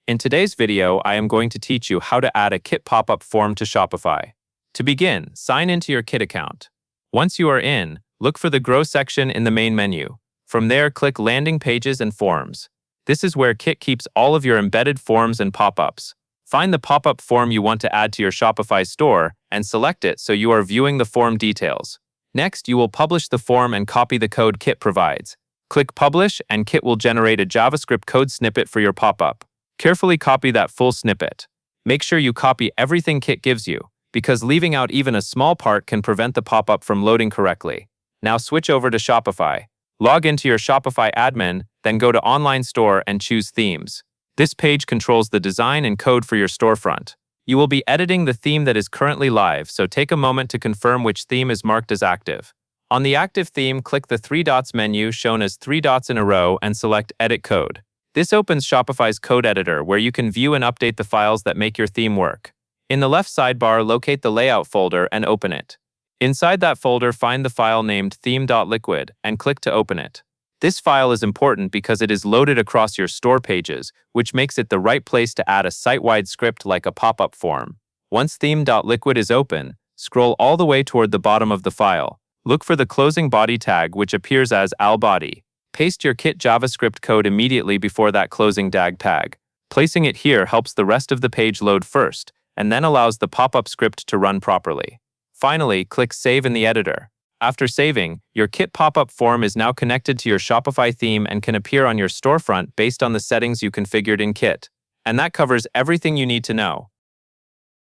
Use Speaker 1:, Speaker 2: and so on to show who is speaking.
Speaker 1: In today's video, I am going to teach you how to add a Kit pop-up form to Shopify. To begin, sign into your Kit account. Once you are in, look for the Grow section in the main menu. From there, click Landing Pages and Forms. This is where Kit keeps all of your embedded forms and pop-ups. Find the pop-up form you want to add to your Shopify store and select it so you are viewing the form details. Next, you will publish the form and copy the code Kit provides. Click Publish and Kit will generate a JavaScript code snippet for your pop-up. Carefully copy that full snippet. Make sure you copy everything Kit gives you, because leaving out even a small part can prevent the pop-up from loading correctly. Now switch over to Shopify. Log into your Shopify admin, then go to Online Store and choose Themes. This page controls the design and code for your storefront. You will be editing the theme that is currently live, so take a moment to confirm which theme is marked as active. On the active theme, click the 3 dots menu shown as 3 dots in a row and select Edit Code. This opens Shopify's code editor where you can view and update the files that make your theme work. In the left sidebar, locate the Layout folder and open it. Inside that folder, find the file named theme.liquid and click to open it. This file is important because it is loaded across your store pages, which makes it the right place to add a site-wide script like a pop-up form. Once theme.liquid is open, scroll all the way toward the bottom of the file. Look for the closing body tag, which appears as al_body. Paste your Kit JavaScript code immediately before that closing tag. Placing it here helps the rest of the page load first, and then allows the pop-up script to run properly. Finally, click Save in the editor. After saving, your Kit pop-up form is now connected to your Shopify theme and can appear on your storefront based on the settings you configured in Kit. And that covers everything you need to know.